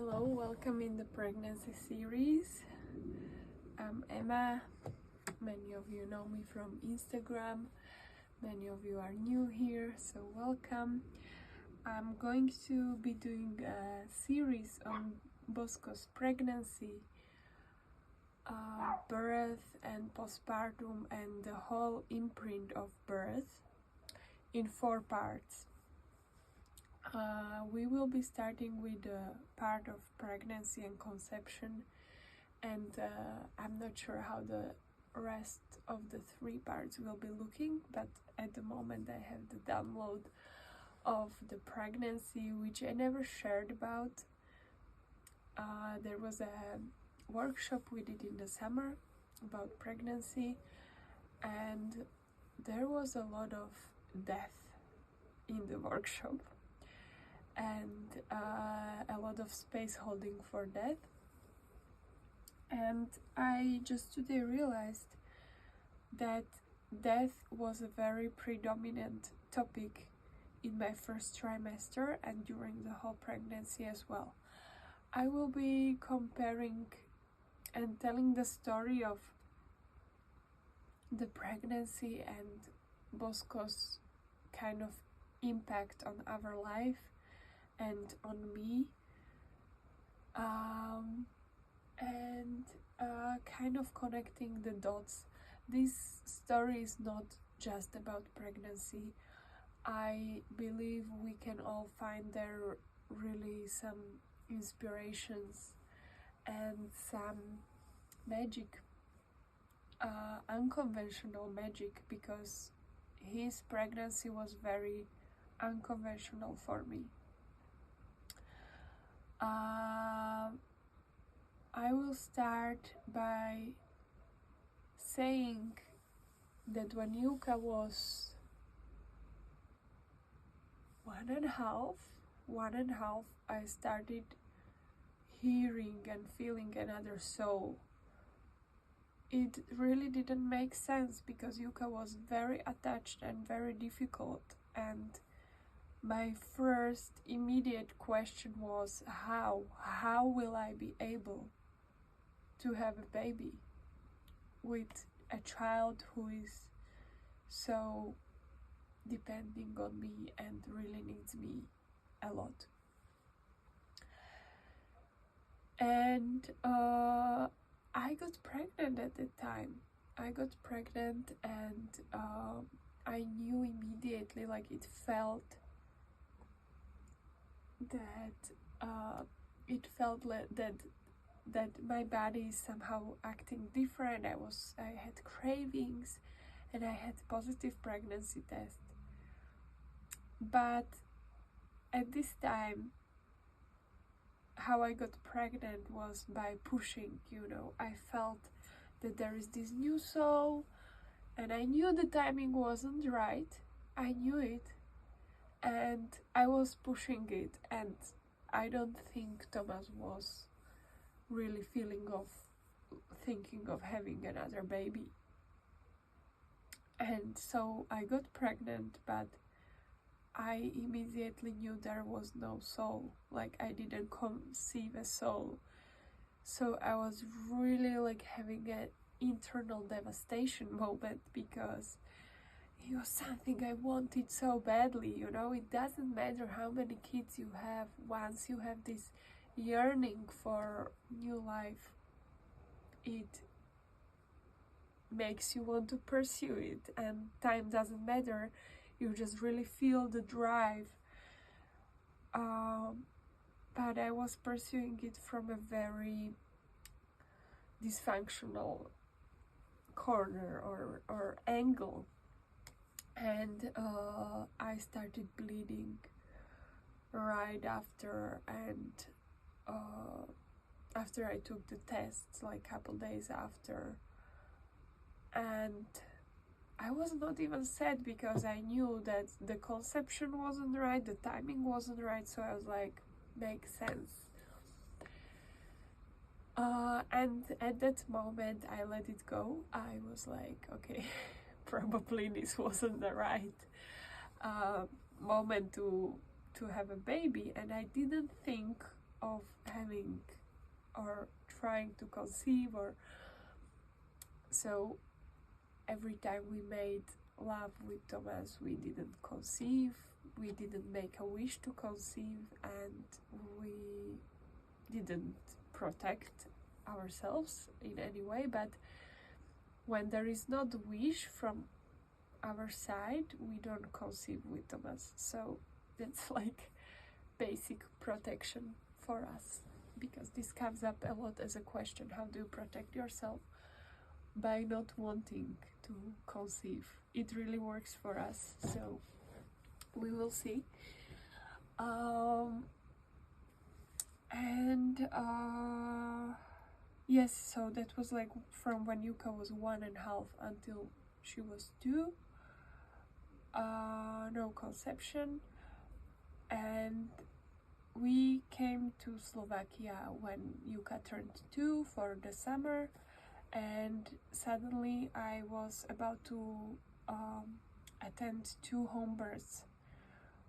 Hello, welcome in the pregnancy series. I'm Emma. Many of you know me from Instagram. Many of you are new here, so welcome. I'm going to be doing a series on Bosco's pregnancy, birth and postpartum, and the whole imprint of birth in 4 parts. We will be starting with the part of pregnancy and conception, and I'm not sure how the rest of the 3 parts will be looking, but at the moment I have the download of the pregnancy, which I never shared about. There was a workshop we did in the summer about pregnancy, and there was a lot of death in the workshop and a lot of space holding for death. And I just today realized that death was a very predominant topic in my first trimester and during the whole pregnancy as well. I will be comparing and telling the story of the pregnancy and Bosco's kind of impact on our life and on me, and kind of connecting the dots. This story is not just about pregnancy. I believe we can all find there really some inspirations and some magic, unconventional magic, because his pregnancy was very unconventional for me. I will start by saying that when Yuka was one and a half, I started hearing and feeling another soul. It really didn't make sense because Yuka was very attached and very difficult, and my first immediate question was how will I be able to have a baby with a child who is so depending on me and really needs me a lot. And I got pregnant at the time. And I knew immediately, like it felt that my body is somehow acting different. I had cravings and I had positive pregnancy test. But at this time, how I got pregnant was by pushing, I felt that there is this new soul, and I knew the timing wasn't right. I knew it, and I was pushing it, and I don't think Thomas was really thinking of having another baby. And so I got pregnant, but I immediately knew there was no soul, like I didn't conceive a soul. So I was really like having an internal devastation moment, because it was something I wanted so badly. It doesn't matter how many kids you have, once you have this yearning for new life, it makes you want to pursue it, and time doesn't matter. You just really feel the drive. But I was pursuing it from a very dysfunctional corner or angle, and I started bleeding right after, and after I took the tests, like a couple days after. And I was not even sad, because I knew that the conception wasn't right, the timing wasn't right, so I was like, makes sense. And at that moment I let it go. I was like, okay, probably this wasn't the right moment to have a baby, and I didn't think of having or trying to conceive, or so every time we made love with Thomas, we didn't conceive, we didn't make a wish to conceive, and we didn't protect ourselves in any way. But when there is not a wish from our side, we don't conceive with Thomas. So that's like basic protection for us, because this comes up a lot as a question: how do you protect yourself by not wanting to conceive? It really works for us, so we will see. Yes, so that was like from when Yuka was 1.5 until she was 2. No conception, and we came to Slovakia when Yuka turned 2 for the summer, and suddenly I was about to attend 2 home births.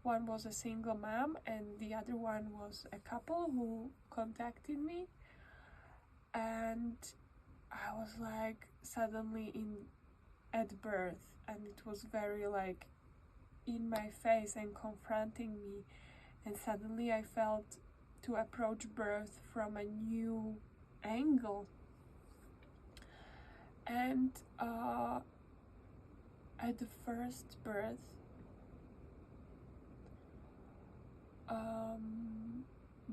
One was a single mom, and the other one was a couple who contacted me, and I was like suddenly at birth, and it was very like in my face and confronting me, and suddenly I felt to approach birth from a new angle. And at the first birth,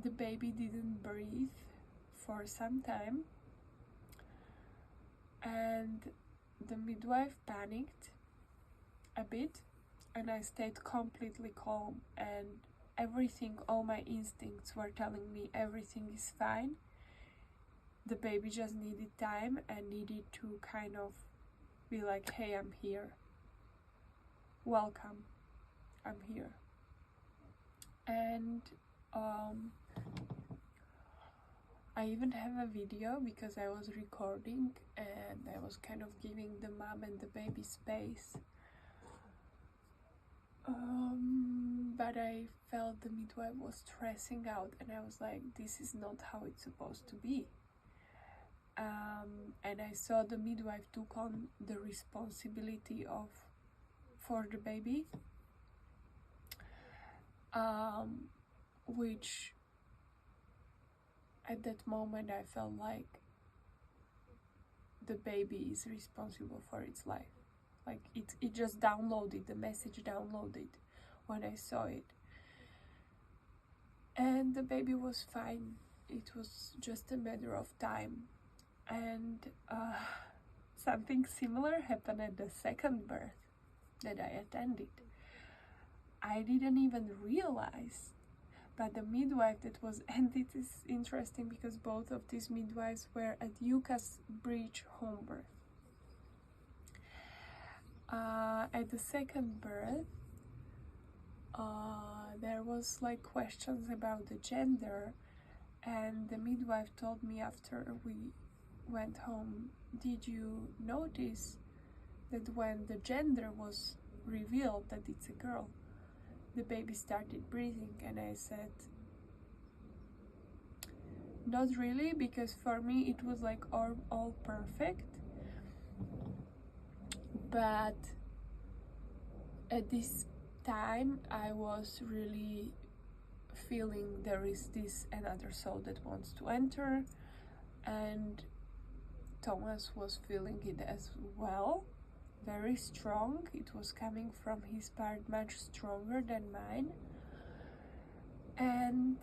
the baby didn't breathe for some time, and the midwife panicked a bit, and I stayed completely calm, and everything, all my instincts were telling me everything is fine. The baby just needed time and needed to kind of be like, hey, I'm here, welcome, I'm here. And I even have a video because I was recording and I was kind of giving the mom and the baby space. But I felt the midwife was stressing out, and I was like, this is not how it's supposed to be. And I saw the midwife took on the responsibility for the baby, which at that moment I felt like the baby is responsible for its life. Like it just downloaded, the message downloaded when I saw it. And the baby was fine. It was just a matter of time. And something similar happened at the second birth that I attended. I didn't even realize, but the midwife that was, and it is interesting because both of these midwives were at Yuka's bridge home birth. At the second birth, there was like questions about the gender, and the midwife told me after we went home, did you notice that when the gender was revealed that it's a girl, the baby started breathing? And I said, not really, because for me it was like all perfect. But at this time I was really feeling there is this another soul that wants to enter, and Thomas was feeling it as well, very strong. It was coming from his part much stronger than mine. And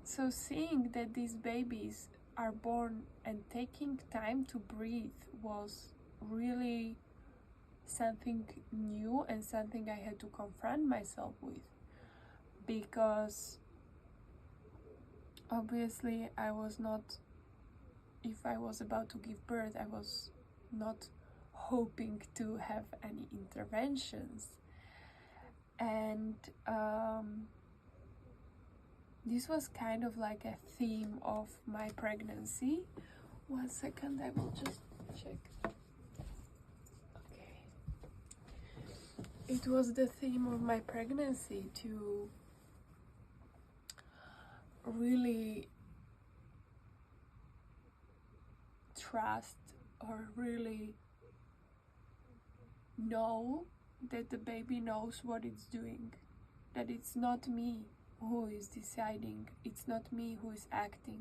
so seeing that these babies are born and taking time to breathe was really something new and something I had to confront myself with, because obviously I was not, if I was about to give birth, I was not hoping to have any interventions. And this was kind of like a theme of my pregnancy. 1 second, I will just check. Okay. It was the theme of my pregnancy to really trust or really know that the baby knows what it's doing, that it's not me who is deciding, it's not me who is acting.